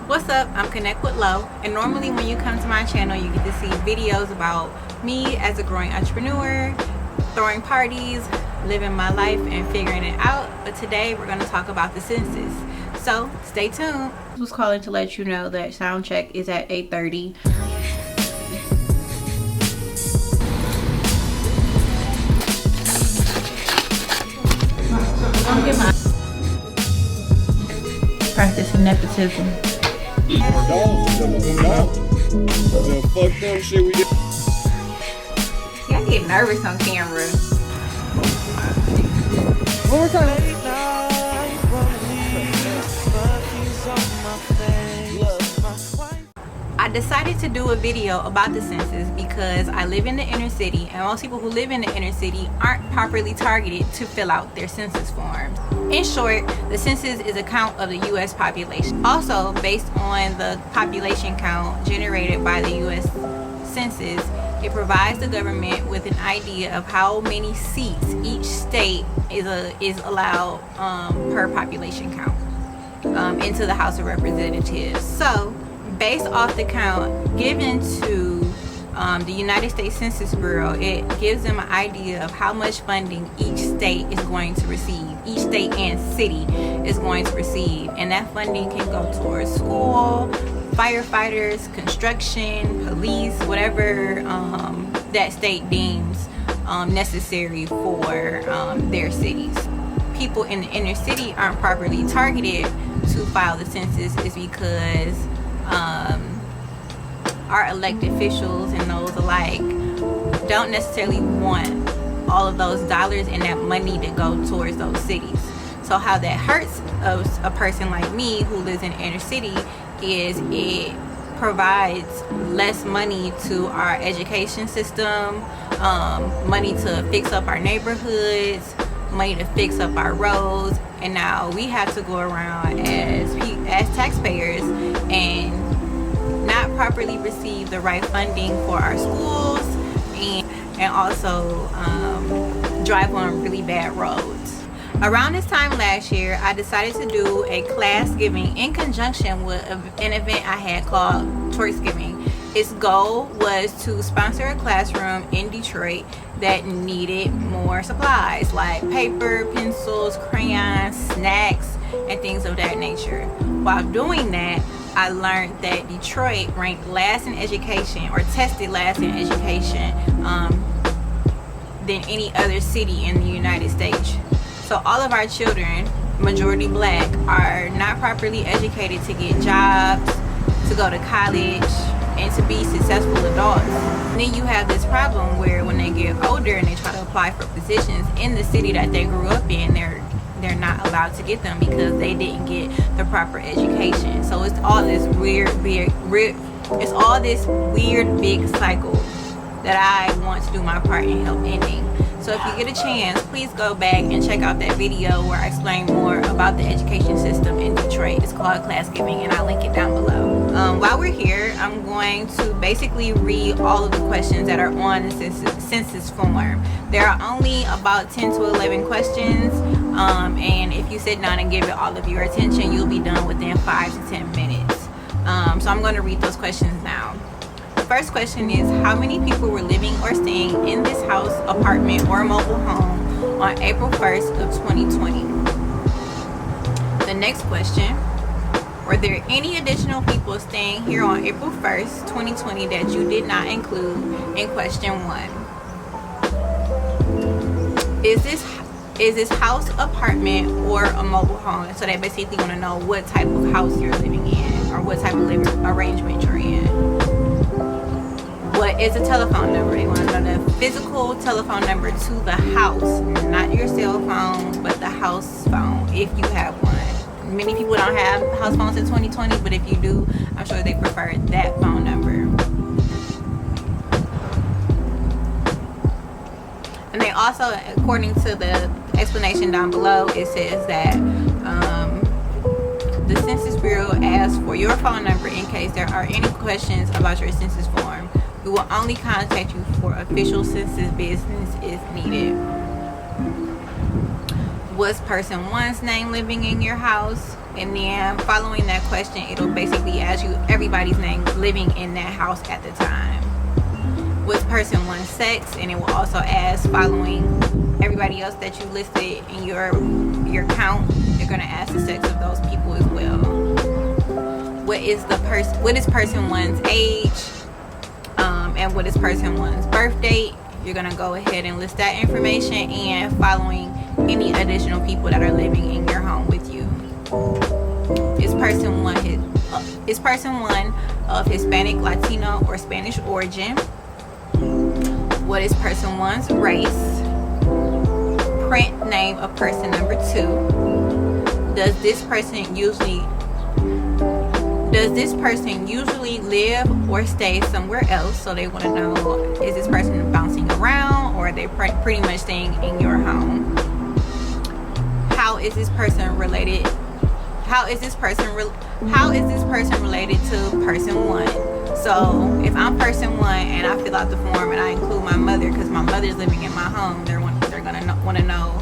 What's up? I'm Connect with Lo, and normally when you come to my channel you get to see videos about me as a growing entrepreneur, throwing parties, living my life and figuring it out. But today we're going to talk about the census, so stay tuned. I was calling to let you know that sound check is at 8:30. Practicing nepotism. The fucked up shit we did. See, I get nervous on camera. One more time. I decided to do a video about the census because I live in the inner city, and most people who live in the inner city aren't properly targeted to fill out their census forms. In short, the census is a count of the U.S. population. Also, based on the population count generated by the U.S. Census, it provides the government with an idea of how many seats each state is allowed per population count into the House of Representatives. So, based off the count given to the United States Census Bureau, it gives them an idea of how much funding each state is going to receive. Each state and city is going to receive, and that funding can go towards school, firefighters, construction, police, whatever that state deems necessary for their cities. People in the inner city aren't properly targeted to file the census is because our elected officials and those alike don't necessarily want all of those dollars and that money to go towards those cities. So how that hurts a person like me who lives in the inner city is it provides less money to our education system, money to fix up our neighborhoods, money to fix up our roads, and now we have to go around as taxpayers and not properly receive the right funding for our schools and also drive on really bad roads. Around this time last year, I decided to do a class giving in conjunction with an event I had called Twerksgiving. Its goal was to sponsor a classroom in Detroit that needed more supplies like paper, pencils, crayons, snacks, and things of that nature. While doing that, I learned that Detroit ranked last in education, or tested last in education, than any other city in the United States. So all of our children, majority black, are not properly educated to get jobs, to go to college, and to be successful adults. And then you have this problem where when they get older and they try to apply for positions in the city that they grew up in, they're not allowed to get them because they didn't get the proper education. So it's all this weird big cycle that I want to do my part in help ending. So if you get a chance, please go back and check out that video where I explain more about the education system in Detroit. It's called Class Giving, and I'll link it down below. While we're here, I'm going to basically read all of the questions that are on the census form. There are only about 10 to 11 questions, and if you sit down and give it all of your attention, you'll be done within 5 to 10 minutes. So I'm going to read those questions now. The first question is, how many people were living or staying in this house, apartment, or mobile home on April 1st of 2020? The next question, were there any additional people staying here on April 1st, 2020 that you did not include in question 1? Is this house, apartment, or a mobile home? So they basically want to know what type of house you're living in or what type of living arrangement you're in. What is a telephone number? They want to know the physical telephone number to the house, not your cell phone, but the house phone if you have one. Many people don't have house phones in 2020, but if you do, I'm sure they prefer that phone number. And they also, according to the explanation down below, it says that the Census Bureau asks for your phone number in case there are any questions about your census form. We will only contact you for official census business if needed. Was person 1's name living in your house? And then following that question, it'll basically ask you everybody's name living in that house at the time. Was person one sex? And it will also ask, following everybody else that you listed in your count, they're gonna ask the sex of those people as well. What is person one's age? And what is person one's birth date? You're gonna go ahead and list that information, and following any additional people that are living in your home with you. Is person one of Hispanic, Latino, or Spanish origin? What is person one's race? Print name of person number 2. Does this person usually live or stay somewhere else? So they want to know, is this person bouncing around, or are they pretty much staying in your home? How is this person related? How is this person related to person 1? So if I'm person 1 and I fill out the form and I include my mother, because my mother's living in my home, they're gonna want to know,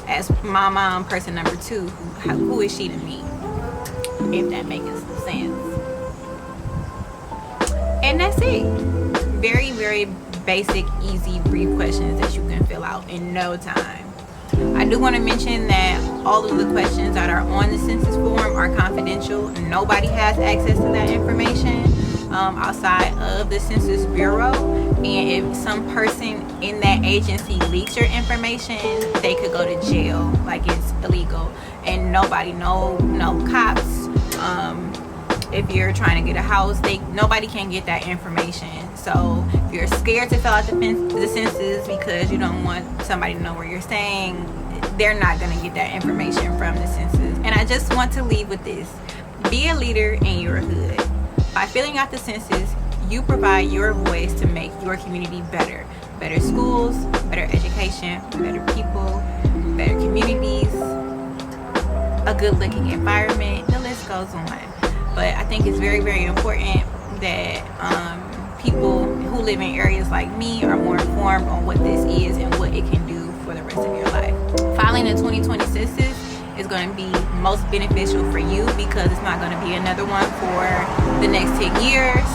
as my mom, person number 2, who is she to me? If that makes sense. And that's it. Very, very basic, easy, brief questions that you can fill out in no time. I do want to mention that all of the questions that are on the census form are confidential. Nobody has access to that information outside of the Census Bureau. And if some person in that agency leaks your information, they could go to jail. Like, it's illegal. And nobody, no cops, if you're trying to get a house, nobody can get that information. So if you're scared to fill out the census because you don't want somebody to know where you're staying, they're not going to get that information from the census. And I just want to leave with this: be a leader in your hood. By filling out the census, you provide your voice to make your community better. Better schools, better education, better people, better communities, a good looking environment. The list goes on. But I think it's very, very important that people who live in areas like me are more informed on what this is and what it can do for the rest of your life. Filing the 2020 census is going to be most beneficial for you, because it's not going to be another one for the next 10 years.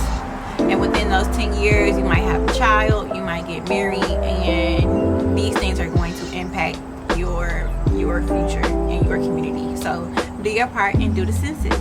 And within those 10 years, you might have a child, you might get married, and these things are going to impact your future and your community. So do your part and do the census.